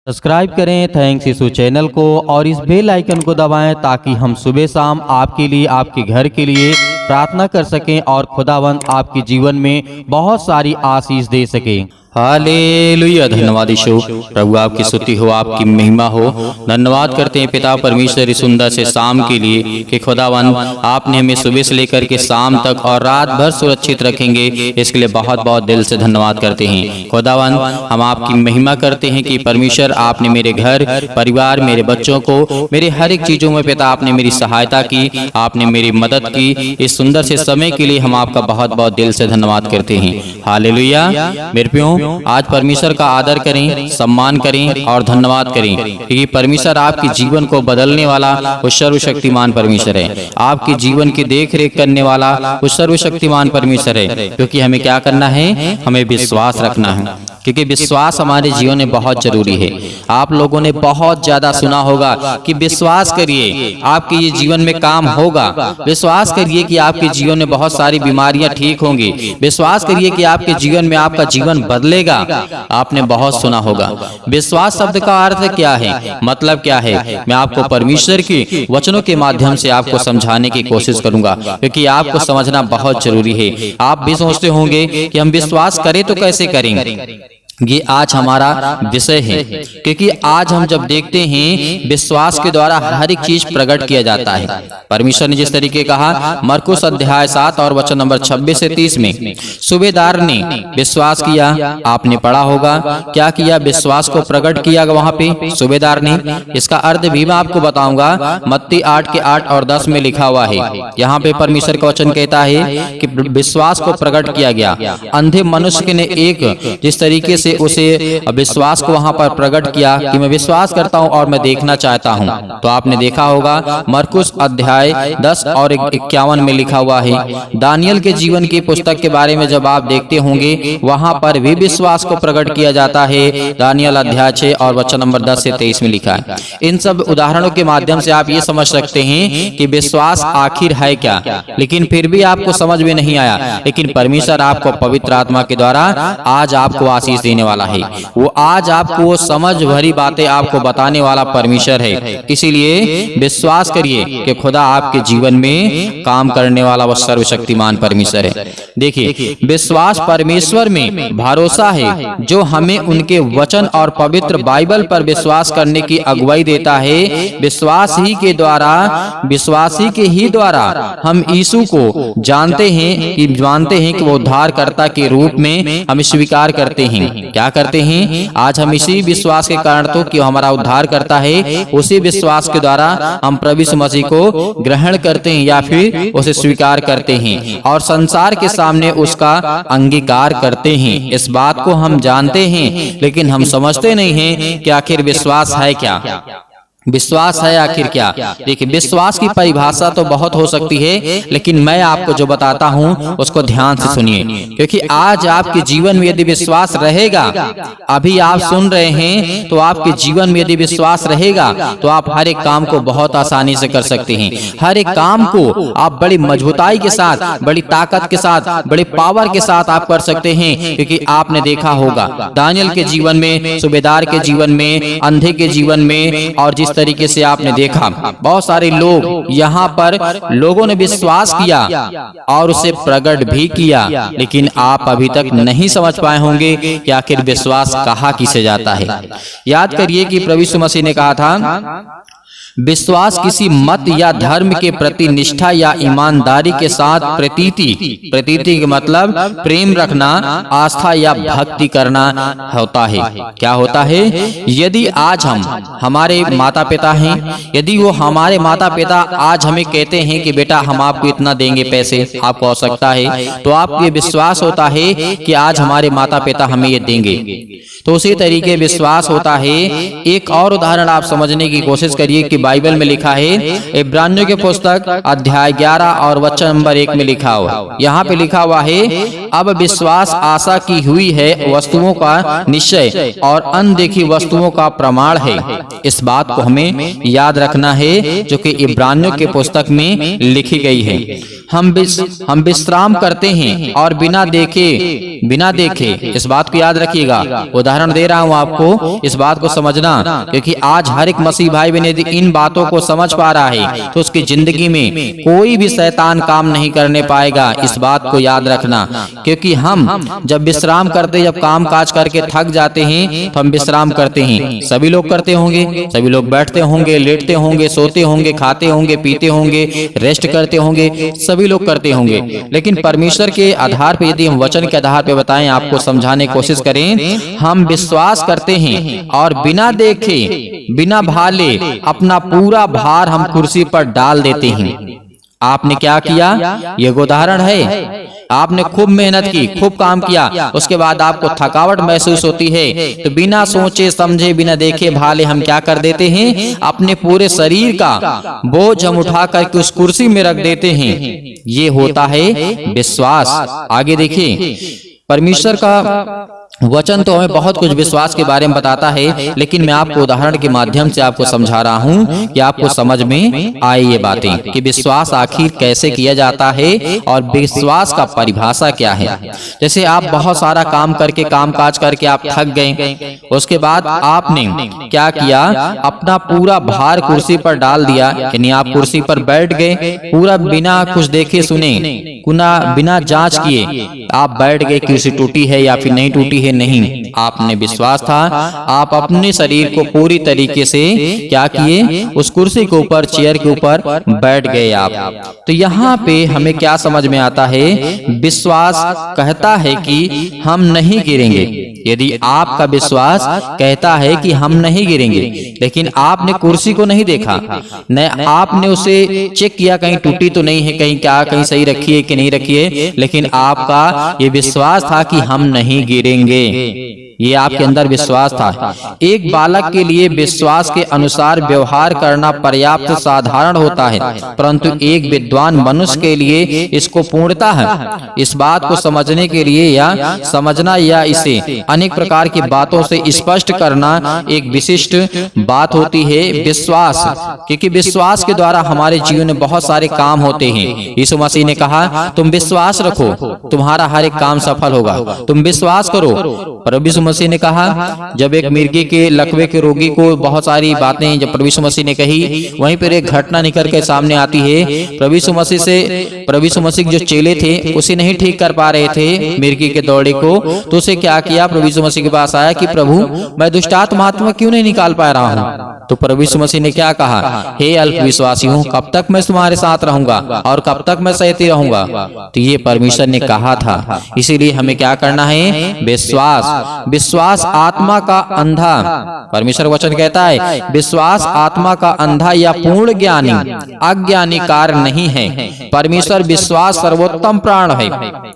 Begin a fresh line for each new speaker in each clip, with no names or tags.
Subscribe करें thanks यीशु channel को और इस बेल आइकन को दबाएं ताकि हम सुबह शाम आपके लिए आपके घर के लिए प्रार्थना कर सकें और खुदावंद आपके जीवन में बहुत सारी आशीष दे सके।
हालेलुया। धन्यवाद यीशु, प्रभु आपकी स्तुति हो, आपकी महिमा हो। धन्यवाद करते हैं पिता परमेश्वर इस सुंदर से शाम के लिए कि खुदावन आपने हमें सुबह से लेकर के शाम तक और रात भर सुरक्षित रखेंगे, इसके लिए बहुत बहुत दिल से धन्यवाद करते हैं। खुदावन हम आपकी महिमा करते हैं कि परमेश्वर आपने मेरे घर परिवार, मेरे बच्चों को, मेरे हर एक चीज़ों में पिता आपने मेरी सहायता की, आपने मेरी मदद की। इस सुंदर से समय के लिए हम आपका बहुत बहुत दिल से धन्यवाद करते हैं। हालेलुया। मेरे प्यारे, आज परमेश्वर का आदर करें, सम्मान करें और धन्यवाद करें क्योंकि परमेश्वर आपके जीवन को बदलने वाला वो सर्वशक्तिमान परमेश्वर है। आपके जीवन की देख रेख करने वाला वो सर्वशक्तिमान परमेश्वर है। क्योंकि हमें क्या करना है, हमें विश्वास रखना है, क्योंकि विश्वास हमारे जीवन में बहुत जरूरी है। आप लोगों ने बहुत ज्यादा सुना होगा कि विश्वास करिए आपके ये जीवन में काम होगा, विश्वास करिए कि आपके जीवन में बहुत सारी बीमारियां ठीक होंगी, विश्वास करिए कि आपके जीवन में आपका जीवन बदलेगा। आपने बहुत सुना होगा। विश्वास शब्द का अर्थ क्या है, मतलब क्या है, मैं आपको परमेश्वर के वचनों के माध्यम से आपको समझाने की कोशिश करूंगा, क्योंकि आपको समझना बहुत जरूरी है। आप भी सोचते होंगे कि हम विश्वास करें तो कैसे करेंगे। ये आज हमारा विषय है, क्योंकि आज हम जब देखते हैं विश्वास के द्वारा हर एक चीज प्रकट किया जाता है। परमेश्वर ने जिस तरीके कहा मरकुस अध्याय 7 और वचन नंबर 26 से 30 में, सूबेदार ने विश्वास किया। आपने पढ़ा होगा क्या किया, विश्वास को प्रकट किया वहां पे सूबेदार ने। इसका अर्थ भी मैं आपको बताऊंगा। मत्ती 8 के 8 और 10 में लिखा हुआ है। यहाँ पे परमेश्वर का वचन कहता है कि विश्वास को प्रकट किया गया। अंधे मनुष्य ने एक जिस तरीके से उसे विश्वास को वहां पर प्रकट किया कि मैं विश्वास करता हूं और मैं देखना चाहता हूं, तो आपने देखा होगा मरकुस अध्याय 10 और 51 में लिखा हुआ है। दानियल के जीवन की पुस्तक के बारे में जब आप देखते होंगे वहां पर भी विश्वास को प्रकट किया जाता है। दानियल अध्याय 6 और वचन नंबर 10 से 23 में लिखा है। इन सब उदाहरणों के माध्यम से आप ये समझ सकते हैं कि विश्वास आखिर है क्या, लेकिन फिर भी आपको समझ में नहीं आया। लेकिन परमेश्वर आपको पवित्र आत्मा के द्वारा आज आपको आशीष देने वाला है। वो आज आपको वो समझ भरी बातें आपको बताने वाला परमेश्वर है। इसीलिए विश्वास करिए कि खुदा आपके जीवन में काम करने वाला वो सर्वशक्तिमान परमेश्वर है। देखिए, विश्वास परमेश्वर में भरोसा है जो हमें उनके वचन और पवित्र बाइबल पर विश्वास करने की अगुवाई देता है। विश्वास ही के द्वारा हम यीशु को जानते हैं कि वो उद्धारकर्ता के रूप में हम स्वीकार करते हैं। क्या करते हैं, आज हम इसी विश्वास के कारण तो कि हमारा उद्धार करता है, उसी विश्वास के द्वारा हम प्रभु यीशु मसीह को ग्रहण करते हैं या फिर उसे स्वीकार करते हैं और संसार के सामने उसका अंगीकार करते हैं। इस बात को हम जानते हैं, लेकिन हम समझते नहीं हैं कि आखिर विश्वास है क्या, विश्वास है आखिर क्या। देखिए, विश्वास की परिभाषा तो बहुत हो सकती है, लेकिन मैं आपको जो बताता हूं उसको ध्यान से सुनिए, क्योंकि आज आपके जीवन में यदि विश्वास रहेगा, अभी आप सुन रहे हैं तो आपके जीवन में यदि विश्वास रहेगा तो आप हर एक काम को बहुत आसानी से कर सकते हैं। हर एक काम को आप बड़ी मजबूताई के साथ, बड़ी ताकत के साथ, बड़े पावर के साथ आप कर सकते हैं। क्योंकि आपने देखा होगा दानियल के जीवन में, सूबेदार के जीवन में, अंधे के जीवन में, और जिस तरीके से आपने देखा बहुत सारे लोग यहाँ पर लोगों ने विश्वास किया और उसे प्रकट भी किया, लेकिन आप अभी तक नहीं समझ पाए होंगे कि आखिर विश्वास कहाँ किसे जाता है। याद करिए कि प्रभु यीशु मसीह ने कहा था विश्वास किसी मत या धर्म के प्रति निष्ठा या ईमानदारी के साथ प्रतीति के मतलब प्रेम रखना, आस्था या भक्ति करना होता है। क्या होता है, यदि आज हमारे माता पिता हैं, यदि वो हमारे माता पिता आज हमें कहते हैं कि बेटा हम आपको इतना देंगे, पैसे आपको आवश्यकता है, तो आपको ये विश्वास होता है कि आज हमारे माता पिता हमें ये देंगे। तो उसी तरीके विश्वास होता है। एक और उदाहरण आप समझने की कोशिश करिए कि बाइबल में लिखा है, इब्रानियों के पुस्तक अध्याय 11 और वचन नंबर 1 में लिखा हुआ, यहाँ पे लिखा हुआ है, अब विश्वास आशा की हुई है वस्तुओं का निश्चय और अनदेखी वस्तुओं का प्रमाण है। इस बात को हमें याद रखना है जो कि इब्रानियों के पुस्तक में लिखी गई है। हम विश्राम करते हैं और बिना देखे, इस बात को याद रखिएगा। उदाहरण दे रहा हूं आपको, इस बात को समझना, क्योंकि आज हर एक मसीह भाई बहन यदि इन बातों को समझ पा रहा है तो उसकी जिंदगी में कोई भी शैतान काम नहीं करने पाएगा। इस बात को याद रखना, क्योंकि हम जब विश्राम करते, जब काम काज करके थक जाते हैं तो हम विश्राम करते हैं। सभी लोग करते होंगे, सभी लोग बैठते होंगे, लेटते होंगे, सोते होंगे, खाते होंगे, पीते होंगे, रेस्ट करते होंगे, सभी लोग करते होंगे। लेकिन परमेश्वर के आधार पे, यदि हम वचन के आधार पे बताएं, आपको समझाने की कोशिश करें, हम विश्वास करते हैं और बिना देखे, बिना भाले अपना पूरा भार हम कुर्सी पर डाल देते हैं। आपने क्या किया? ये उदाहरण है। आपने खूब मेहनत की, खूब काम किया, उसके बाद आपको थकावट महसूस होती है, तो बिना सोचे समझे, बिना देखे भाले हम क्या कर देते हैं? अपने पूरे शरीर का बोझ हम उठा करके उस कुर्सी में रख देते हैं। ये होता है विश्वास। आगे देखिए, परमेश्वर का वचन तो हमें बहुत कुछ विश्वास के बारे में बताता है, लेकिन मैं आपको उदाहरण के माध्यम से आपको समझा रहा हूं कि आपको समझ में आए ये बातें कि विश्वास आखिर कैसे किया जाता है और विश्वास का परिभाषा क्या है। जैसे आप बहुत सारा काम करके, काम काज करके आप थक गए, उसके बाद आपने क्या किया? अपना पूरा भार कुर्सी पर डाल दिया, यानी आप कुर्सी पर बैठ गए, पूरा बिना कुछ देखे सुने, बिना जांच किए आप बैठ गए। कुर्सी टूटी है या फिर नहीं टूटी है? नहीं, आपने विश्वास था, आप अपने शरीर को पूरी तरीके से क्या किए? उस कुर्सी के ऊपर, चेयर के ऊपर बैठ गए आप। तो यहाँ पे हमें क्या समझ में आता है? विश्वास कहता है कि हम नहीं गिरेंगे। यदि आपका विश्वास कहता है कि हम नहीं गिरेंगे, लेकिन आपने कुर्सी को नहीं देखा, न आपने उसे चेक किया कहीं टूटी तो नहीं है, कहीं सही रखी है कि नहीं रखी है, लेकिन आपका ये विश्वास था कि हम नहीं गिरेंगे। ये आपके अंदर विश्वास था। एक बालक के लिए विश्वास के अनुसार व्यवहार करना पर्याप्त साधारण होता है, परंतु एक विद्वान मनुष्य के लिए इसको पूर्णता है। इस बात को समझने के लिए या समझना या इसे अनेक प्रकार की बातों से स्पष्ट करना एक विशिष्ट बात होती है विश्वास, क्योंकि विश्वास के द्वारा हमारे जीवन में बहुत सारे काम होते हैं। यीशु मसीह ने कहा, तुम विश्वास रखो, तुम्हारा हर एक काम सफल होगा, तुम विश्वास करो। प्रभु यीशु मसीह ने कहा, जब एक मिर्गी के लकवे के रोगी को बहुत सारी बातें जब प्रभु यीशु मसीह ने कही, वहीं पर एक घटना निकल के सामने आती है। प्रभु यीशु मसीह जो चेले थे उसे नहीं ठीक कर पा रहे थे मिर्गी के दौड़े को, तो उसे क्या किया? प्रभु यीशु मसीह के पास आया कि प्रभु, मैं दुष्ट आत्मा क्यों नहीं निकाल पा रहा हूँ? तो प्रभु यीशु मसीह ने क्या कहा? हे अल्पविश्वासियों, कब तक मैं तुम्हारे साथ रहूंगा और कब तक मैं सहती रहूंगा? तो ये परमेश्वर ने कहा था। इसीलिए हमें क्या करना है? विश्वास आत्मा का अंधा, परमेश्वर वचन कहता है, विश्वास आत्मा का अंधा या पूर्ण ज्ञानी अज्ञानी कार्य नहीं है। परमेश्वर विश्वास सर्वोत्तम प्राण है,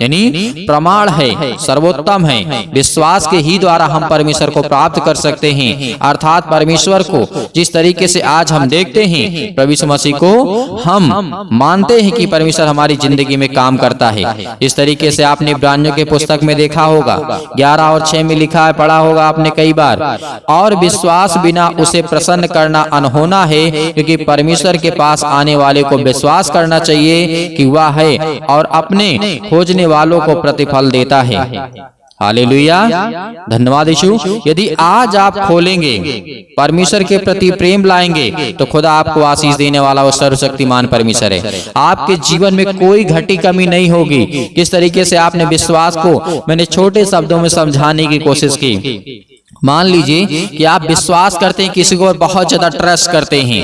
यानी प्रमाण है, सर्वोत्तम है। विश्वास के ही द्वारा हम परमेश्वर को प्राप्त कर सकते हैं, अर्थात परमेश्वर को जिस तरीके से आज हम देखते हैं, प्रभु यीशु मसीह को हम मानते हैं कि परमेश्वर हमारी जिंदगी में काम करता है। इस तरीके से आपने इब्रानियों के पुस्तक में देखा होगा, 11 और 6 में लिखा है, पढ़ा होगा आपने कई बार। और विश्वास बिना उसे प्रसन्न करना अनहोना है, क्योंकि परमेश्वर के पास आने वाले को विश्वास करना चाहिए कि वह है और अपने खोजने वालों को प्रतिफल देता है। हालेलुया, धन्यवाद यीशु। यदि आज आप खोलेंगे, परमेश्वर के प्रति प्रेम लाएंगे, तो खुदा आपको आशीष देने वाला वो सर्वशक्तिमान परमेश्वर है। आपके जीवन में कोई घटी कमी नहीं होगी। किस तरीके से आपने विश्वास को मैंने छोटे शब्दों में समझाने की कोशिश की। मान लीजिए कि आप विश्वास करते हैं, किसी को बहुत ज्यादा ट्रस्ट करते हैं,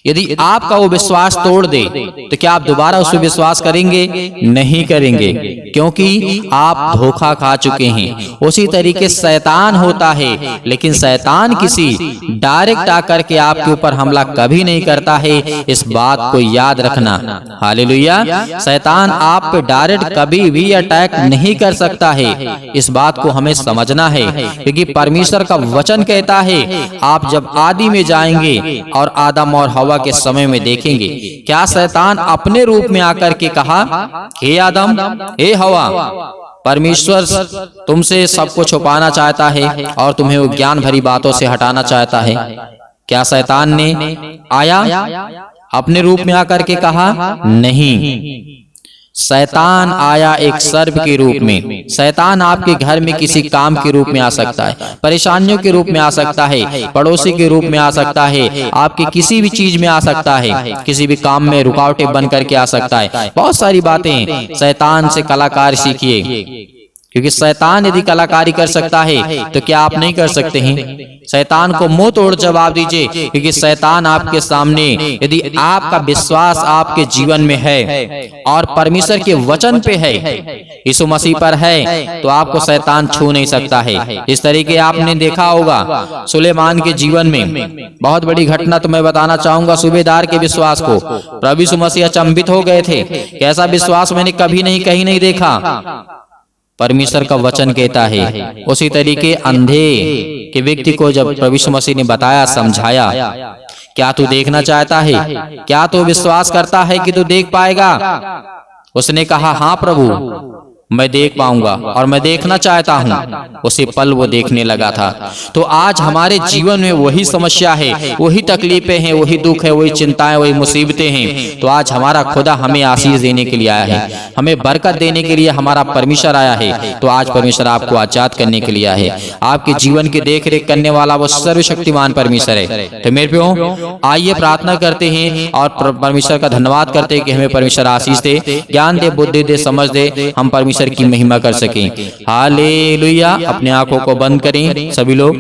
यदि आपका वो विश्वास तोड़ दे तो क्या आप दोबारा उस पर विश्वास करेंगे? नहीं करेंगे, क्योंकि आप धोखा खा चुके हैं। उसी तरीके शैतान होता है, लेकिन शैतान किसी डायरेक्ट आकर के आपके ऊपर हमला कभी नहीं करता है। इस बात को याद रखना। हालेलुया, शैतान आप पे डायरेक्ट कभी भी अटैक नहीं कर सकता है। इस बात को हमें समझना है, क्योंकि परमेश्वर का वचन कहता है, आप जब आदि में जाएंगे और आदम और हवा के समय में देखेंगे, क्या शैतान अपने रूप में आकर के कहा, हे आदम, हे हवा, परमेश्वर तुमसे सबको छुपाना चाहता है और तुम्हें वो ज्ञान भरी बातों से हटाना चाहता है? क्या शैतान ने आया अपने रूप में आकर के कहा? नहीं। शैतान आया एक सर्प के रूप में। शैतान आपके घर में किसी काम के रूप में आ सकता है, परेशानियों के रूप में आ सकता है, पड़ोसी के रूप में आ सकता है, आपके किसी भी चीज में आ सकता है, किसी भी काम में रुकावटें बन करके आ सकता है। बहुत सारी बातें शैतान से कलाकार सीखिए, क्योंकि शैतान यदि कलाकारी कर सकता है तो क्या आप नहीं कर सकते हैं? शैतान को मुंह तोड़ जवाब दीजिए, क्योंकि शैतान आपके सामने, यदि आपका विश्वास आपके जीवन में है और परमेश्वर के वचन पे है, यीशु मसीह पर है, तो आपको शैतान छू नहीं सकता है। इस तरीके आपने देखा होगा सुलेमान के जीवन में। बहुत बड़ी घटना तो मैं बताना चाहूंगा सूबेदार के विश्वास को। प्रभु यीशु मसीह अचंभित हो गए थे, कैसा विश्वास मैंने कभी नहीं कहीं नहीं देखा। परमेश्वर का वचन कहता है। उसी तरीके अंधे के व्यक्ति को जब प्रभु यीशु मसीह ने बताया, समझाया, क्या तू देखना चाहता है? क्या तू विश्वास करता है कि तू देख पाएगा? उसने कहा, हाँ प्रभु, मैं देख पाऊंगा और मैं देखना चाहता हूं। उसी पल वो देखने लगा था। तो आज हमारे जीवन में वही समस्या है, वही तकलीफें हैं, वही दुख है, वही चिंताएं, वही मुसीबतें हैं। तो आज हमारा खुदा हमें आशीष देने के लिए आया है, हमें बरकत देने के लिए हमारा परमेश्वर आया है। तो आज परमेश्वर आपको आजाद करने के लिए आया है। आपके जीवन की देख रेख करने वाला वो सर्वशक्तिमान परमेश्वर है। तो मेरे प्रियो, आइए प्रार्थना करते हैं और परमेश्वर का धन्यवाद करते हैं कि हमें परमेश्वर आशीष दे, ज्ञान दे, बुद्धि दे, समझ दे, हम परमेश्वर की महिमा कर सकें। हालेलुया। अपने आंखों को बंद करें सभी लोग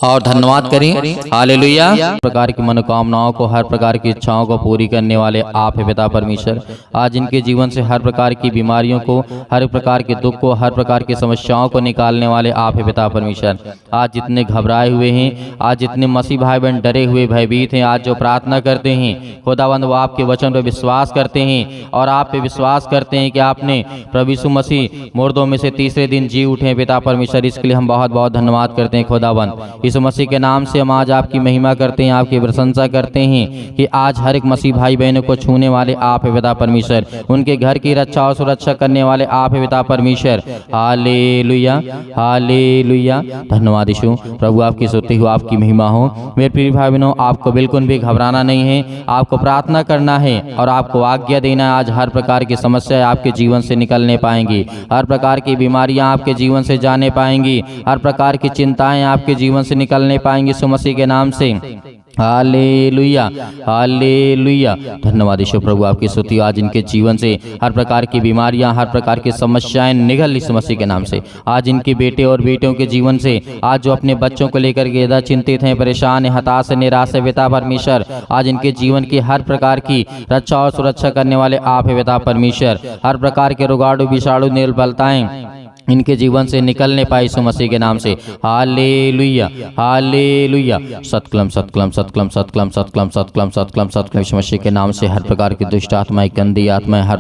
और धन्यवाद करें। हालेलुया।
हर प्रकार की मनोकामनाओं को, हर प्रकार की इच्छाओं को पूरी करने वाले आप है पिता परमेश्वर। आज इनके जीवन से हर प्रकार की बीमारियों को, हर प्रकार के दुख को, हर प्रकार की समस्याओं को निकालने वाले आप है पिता परमेश्वर। आज जितने घबराए हुए हैं, आज जितने मसीह भाई बहन डरे हुए भयभीत हैं, आज जो प्रार्थना करते हैं खुदावंद, वो आपके वचन पर विश्वास करते हैं और आप पे विश्वास करते हैं कि आपने प्रभु यीशु मसीह मुर्दों में से तीसरे दिन जी उठे पिता परमेश्वर। इसके लिए हम बहुत बहुत धन्यवाद करते हैं खुदावंद। यीशु मसीह के नाम से हम आज आपकी महिमा करते हैं, आपकी प्रशंसा करते हैं कि आज हर एक मसीह भाई बहनों को छूने वाले आप है पिता परमेश्वर। उनके घर की रक्षा और सुरक्षा करने वाले आप है पिता परमेश्वर। Hallelujah, hallelujah. धन्यवाद यीशु। प्रभु आपकी स्तुति हो, आपकी महिमा हो। मेरे प्रिय भाई बहनों, आपको बिल्कुल भी घबराना नहीं है, आपको प्रार्थना करना है और आपको आज्ञा देना है। आज हर प्रकार की समस्या आपके जीवन से निकलने पाएंगी, हर प्रकार की बीमारियां आपके जीवन से जाने पाएंगी, हर प्रकार की चिंताएं आपके जीवन से निकलने पाएंगी यीशु मसीह के नाम से। Hallelujah, hallelujah. धन्यवाद यीशु। प्रभु आपकी स्तुति। आज इनके जीवन से हर प्रकार की बीमारियां, हर प्रकार की समस्याएं निकल यीशु मसीह के नाम से। आज इनके बेटे और बेटियों के जीवन से, आज जो अपने बच्चों को लेकर के ज्यादा चिंतित हैं, परेशान हैं, हताश हैं, निराश है पिता परमेश्वर, आज इनके जीवन की हर प्रकार की रक्षा और सुरक्षा करने वाले आप है पिता परमेश्वर। हर प्रकार के रोगाणु, विषाणु, निर्बलताएं इनके जीवन से निकलने पाए यीशु मसीह के नाम से। Hallelujah, hallelujah. सतकलम, सतकलम, सतकलम, सतकलम, सतकलम, सतकलम, सतकलम, सतकलम। यीशु मसीह के नाम से हर प्रकार की दुष्ट आत्माएं, गंदी आत्माएं, हर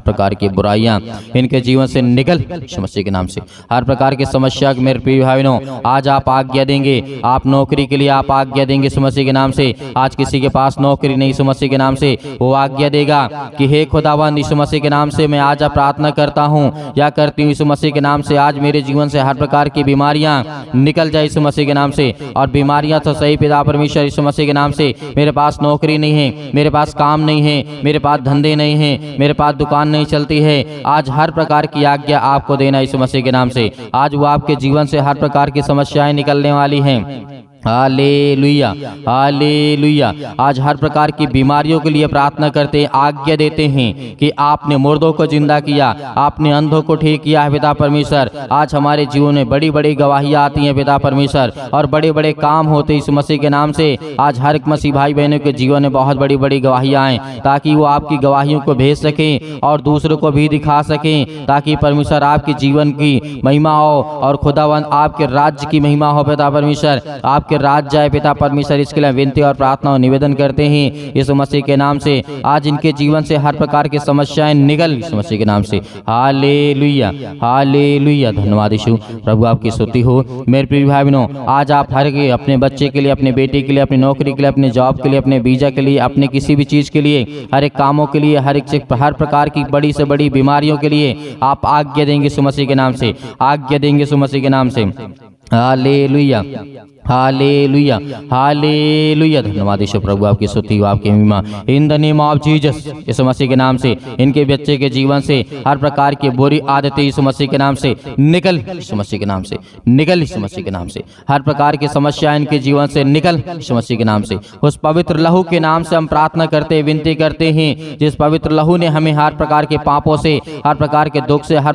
प्रकार की बुराइयां इनके जीवन से निकल यीशु मसीह के नाम से। हर प्रकार की समस्या मेरे प्रिय भाइयों, आज आप आज्ञा देंगे, आप नौकरी के लिए आप आज्ञा देंगे यीशु मसीह के नाम से। आज किसी के पास नौकरी नहीं, यीशु मसीह के नाम से वो आज्ञा देगा कि हे खुदावंद, यीशु मसीह के नाम से मैं आज प्रार्थना करता हूँ या करती हूँ मसीह के नाम से। आज मेरे जीवन से हर प्रकार की बीमारियां निकल जाए यीशु मसीह के नाम से। और बीमारियां तो सही पिता परमेश्वर यीशु मसीह के नाम से। मेरे पास नौकरी नहीं है, मेरे पास काम नहीं है, मेरे पास धंधे नहीं है, मेरे पास दुकान नहीं चलती है, आज हर प्रकार की आज्ञा आपको देना यीशु मसीह के नाम से। आज वो आपके जीवन से हर प्रकार की समस्याएं निकलने वाली हैं। Hallelujah, hallelujah. आज हर प्रकार की बीमारियों के लिए प्रार्थना करते हैं, आज्ञा देते हैं कि आपने मुर्दों को जिंदा किया, आपने अंधों को ठीक किया है पिता परमेश्वर। आज हमारे जीवन में बड़ी बड़ी गवाहियां आती हैं पिता परमेश्वर और बड़े बड़े काम होते हैं इस मसीह के नाम से। आज हर एक मसीह भाई बहनों के जीवन में बहुत बड़ी बड़ी गवाहियां आएँ, ताकि वो आपकी गवाहियों को भेज सकें और दूसरों को भी दिखा सकें, ताकि परमेश्वर आपके जीवन की महिमा हो और खुदावंद आपके राज्य की महिमा हो पिता परमेश्वर। आपके राज्य जाए पिता परमेश्वर, इसके लिए विनती और प्रार्थना और निवेदन करते हैं यीशु मसीह के नाम से। आज इनके जीवन से हर प्रकार की समस्याएं निकल यीशु मसीह के नाम से। Hallelujah, hallelujah. धन्यवाद यीशु। प्रभु आपकी स्तुति हो। मेरे प्रिय भाई बहनों, आज आप हर अपने बच्चे के लिए, अपने बेटे के लिए, अपनी नौकरी के लिए, अपने जॉब के लिए, अपने वीजा के लिए, अपने किसी भी चीज के लिए, हर एक कामों के लिए, हर प्रकार की बड़ी से बड़ी बीमारियों के लिए आप आज्ञा देंगे यीशु मसीह के नाम से, आज्ञा देंगे यीशु मसीह के नाम से। Hallelujah, hallelujah, hallelujah. धन्यवाद यीशु प्रभु, आपकी स्तुति हो, आपकी महिमा। In the name of Jesus, Yeshu मसीह के नाम से इनके बच्चे के जीवन से हर प्रकार की बुरी आदतें यीशु मसीह के नाम से निकल, यीशु मसीह के नाम से निकल, यीशु मसीह के नाम से हर प्रकार की समस्या इनके जीवन से निकल, यीशु मसीह के नाम से। उस पवित्र लहू के नाम से हम प्रार्थना करते विनती करते हैं, जिस पवित्र लहू ने हमें हर प्रकार के पापों से, हर प्रकार के दुख से, हर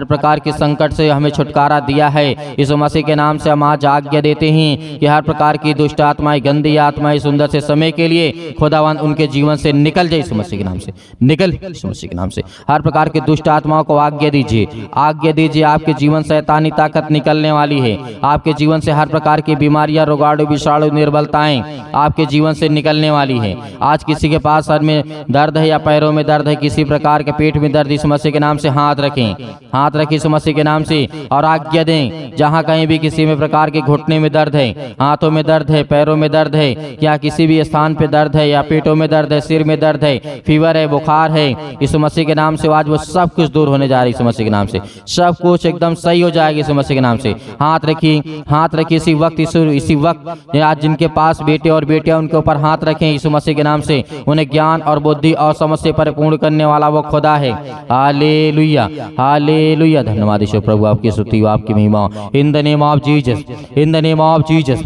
प्रकार के संकट से हमें छुटकारा दिया है। यीशु मसीह के नाम से हम आज आज्ञा देते हैं कि हर प्रकार की दुष्ट आत्माएं, गंदी आत्माएं सुंदर से समय के लिए खुदावन उनके जीवन से निकल जाए, यीशु मसीह के नाम से निकल, यीशु मसीह के नाम से। हर प्रकार के दुष्ट आत्माओं को आज्ञा दीजिए, आज्ञा दीजिए। आपके जीवन से शैतानी ताकत निकलने वाली है। आपके जीवन से हर प्रकार की बीमारियां, रोगाणु, विषाणु, निर्बलताएं आपके जीवन से निकलने वाली है। आज किसी के पास सर में दर्द है या पैरों में दर्द है, किसी प्रकार के पेट में दर्द, यीशु मसीह के नाम से हाथ रखें, हाथ रखें यीशु मसीह के नाम से और आज्ञा दें। जहां कहीं भी किसी में प्रकार के घुटने में दर्द है, हाथों में दर्द है, पैरों में दर्द है, या किसी भी स्थान पे दर्द है, या पेटों में दर्द है, सिर में दर्द है, फीवर है, बुखार है, यीशु मसीह के नाम से आज वो सब कुछ दूर होने जा रही है। यीशु मसीह के नाम से सब कुछ एकदम सही हो जाएगा। यीशु मसीह के नाम से हाथ रखिए, हाथ रखिए इसी वक्त आज जिनके पास बेटे और बेटियां उनके ऊपर हाथ रखें यीशु मसीह के नाम से। उन्हें ज्ञान और बुद्धि और समझ से परिपूर्ण करने वाला वो खुदा है। Hallelujah, hallelujah. धन्यवाद यीशु प्रभु, आपकी स्तुति हो, आपकी महिमा। In the name of Jesus, in the name of Jesus,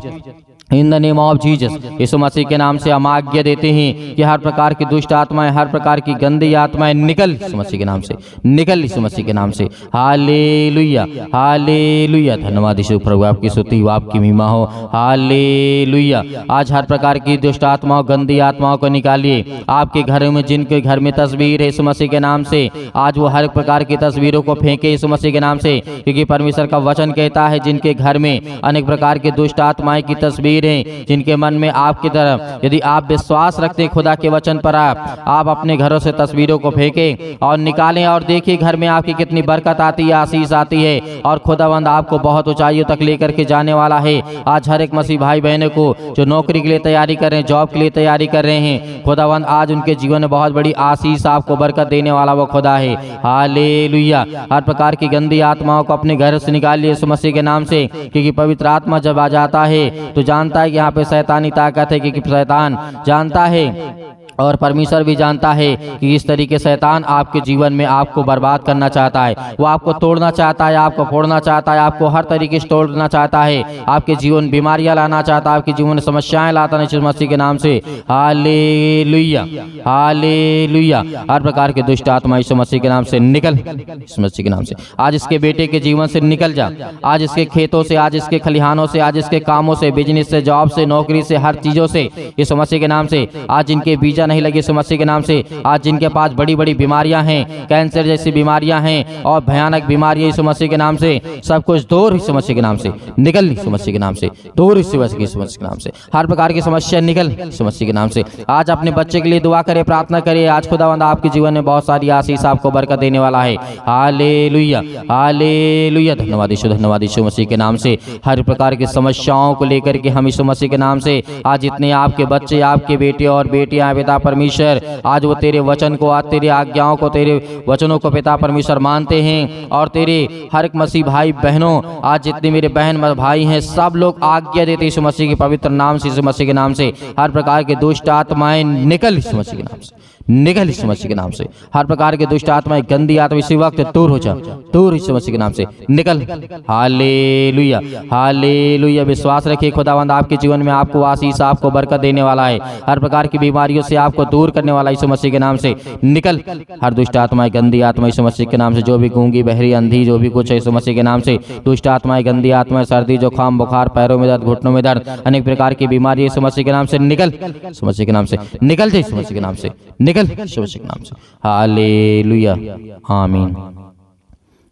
in the name of Jesus, Yeshu मसीह के नाम से हम आज्ञा देते हैं कि हर प्रकार की दुष्ट आत्माएं, हर प्रकार की गंदी आत्माएं निकल, यीशु मसीह के नाम से निकल, यीशु मसीह के नाम से। Hallelujah, hallelujah. धन्यवाद यीशु प्रभु, आपकी स्तुति हो, आपकी महिमा हो। हालेलुया। आज हर प्रकार की दुष्ट आत्माओं, गंदी आत्माओं को निकालिए। आपके घरों में जिनके घर में तस्वीर है यीशु मसीह के नाम से, आज वो हर प्रकार की तस्वीरों को फेंके यीशु मसीह के नाम से, क्योंकि परमेश्वर का वचन कहता है जिनके घर में अनेक प्रकार की दुष्ट आत्माएं की तस्वीर हैं, जिनके मन में आपकी तरफ यदि आप विश्वास रखते हैं खुदा के वचन पर, आप अपने घरों से तस्वीरों को फेंकें और निकालें और देखिए घर में आपकी कितनी बरकत आती है, आशीष आती है और खुदावंद आपको बहुत ऊंचाइयों तक लेकर के जाने वाला है। आज हर एक मसीह भाई बहनों को जो नौकरी के लिए तैयारी कर रहे हैं, जॉब के लिए तैयारी कर रहे हैं, खुदावंद आज उनके जीवन में बहुत बड़ी आशीष, आपको बरकत देने वाला वो खुदा है। हालेलुया। हर प्रकार की गंदी आत्माओं को अपने घर से निकालिए यीशु मसीह के नाम से, क्योंकि पवित्र आत्मा जब आ जाता है तो जानता है कि यहाँ पे शैतानी ताकत है, क्योंकि शैतान जानता है और परमेश्वर भी जानता है कि इस तरीके शैतान आपके जीवन में आपको बर्बाद करना चाहता है, वो आपको तोड़ना चाहता है, आपको फोड़ना चाहता है, आपको हर तरीके से तोड़ना चाहता है, आपके जीवन बीमारियां लाना चाहता है, आपके जीवन में समस्याएं लाता है यीशु मसीह के नाम से। Hallelujah, hallelujah. हर प्रकार के दुष्ट आत्मा यीशु मसीह के नाम से निकल, यीशु मसीह के नाम से। आज इसके बेटे के जीवन से निकल जा, आज इसके खेतों से, आज इसके खलिहानों से, आज इसके कामों से, बिजनेस से, जॉब से, नौकरी से, हर चीजों से यीशु मसीह के नाम से। आज इनके बीजा नहीं लगे यीशु मसीह के नाम से। आज जिनके पास बड़ी बड़ी बीमारियां हैं, कैंसर जैसी बीमारियां हैं और भयानक बीमारियां यीशु मसीह के नाम से, सब कुछ दूर यीशु मसीह के नाम से निकल, यीशु मसीह के नाम से दूर, यीशु मसीह के नाम से। हर प्रकार की समस्या निकल यीशु मसीह के नाम से। आज अपने बच्चे के लिए दुआ करें, प्रार्थना करिए। आज खुदावंद आपके जीवन में बहुत सारी आशीष, आपको बरकत देने वाला है। Hallelujah, hallelujah. धन्यवाद यीशु मसीह के नाम से। हर प्रकार की समस्याओं को लेकर के हम यीशु मसीह के नाम से, आज जितने आपके बच्चे, आपके बेटे और बेटियां पिता परमेश्वर, आज वो तेरे वचन को, आज तेरे आज्ञाओं को, तेरे वचनों को पिता परमेश्वर मानते हैं। और तेरे हर एक मसीह भाई बहनों, आज जितने मेरे बहन भाई हैं, सब लोग आज्ञा देते यीशु मसीह के पवित्र नाम से, यीशु मसीह के नाम से। हर प्रकार के दुष्ट आत्माएं निकल यीशु मसीह के नाम से, निकल यीशु मसीह के नाम से। हर प्रकार के दुष्ट आत्माएं, गंदी आत्मा इसी वक्त दूर हो जा, दूर यीशु मसीह के नाम से निकल। Hallelujah, hallelujah. विश्वास रखिए खुदावंद आपके जीवन में आपको आशीष, आपको बरकत देने वाला है। हर प्रकार की बीमारियों से आपको दूर करने वाला यीशु मसीह के नाम से निकल। हर दुष्ट आत्माएं, गंदी आत्मा यीशु मसीह के नाम से, जो भी गूंगी, बहरी, अंधी, जो भी कुछ है यीशु मसीह के नाम से। दुष्ट आत्माएं, गंदी आत्माएं, सर्दी, जुकाम, बुखार, पैरों में दर्द, घुटनों में दर्द, अनेक प्रकार की बीमारी यीशु मसीह के नाम से निकल, यीशु मसीह के नाम से निकल जाए, यीशु मसीह के नाम से निकल, यीशु मसीह के नाम से। हालेलुया, आमीन।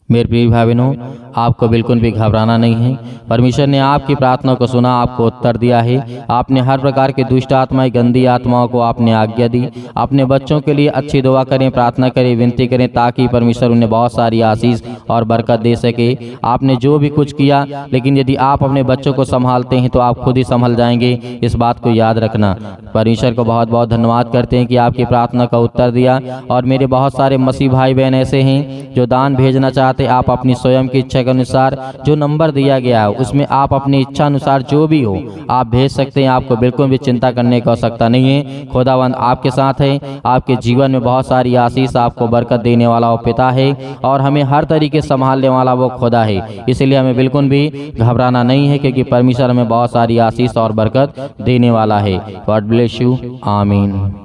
मेरे प्रिय भाई बहनों, आपको बिल्कुल भी घबराना नहीं है। परमेश्वर ने आपकी प्रार्थना को सुना, आपको उत्तर दिया है। आपने हर प्रकार की दुष्ट आत्माएं, गंदी आत्माओं को आपने आज्ञा दी। अपने बच्चों के लिए अच्छी दुआ करें, प्रार्थना करें, विनती करें, ताकि परमेश्वर उन्हें बहुत सारी आशीष और बरकत दे सके। आपने जो भी कुछ किया, लेकिन यदि आप अपने बच्चों को संभालते हैं तो आप खुद ही संभल जाएंगे, इस बात को याद रखना। परमेश्वर को बहुत बहुत धन्यवाद करते हैं कि आपकी प्रार्थना का उत्तर दिया। और मेरे बहुत सारे मसीह भाई बहन ऐसे हैं जो दान भेजना चाहते चाहते आप अपनी स्वयं की इच्छा के अनुसार जो नंबर दिया गया है उसमें आप अपनी इच्छा अनुसार जो भी हो आप भेज सकते हैं। आपको बिल्कुल भी चिंता करने की आवश्यकता नहीं है। खुदावंद आपके साथ है, आपके जीवन में बहुत सारी आशीष, आपको बरकत देने वाला वो पिता है और हमें हर तरीके से संभालने वाला वो खुदा है। इसलिए हमें बिल्कुल भी घबराना नहीं है, क्योंकि परमेश्वर हमें बहुत सारी आशीष और बरकत देने वाला है। God bless you. आमीन।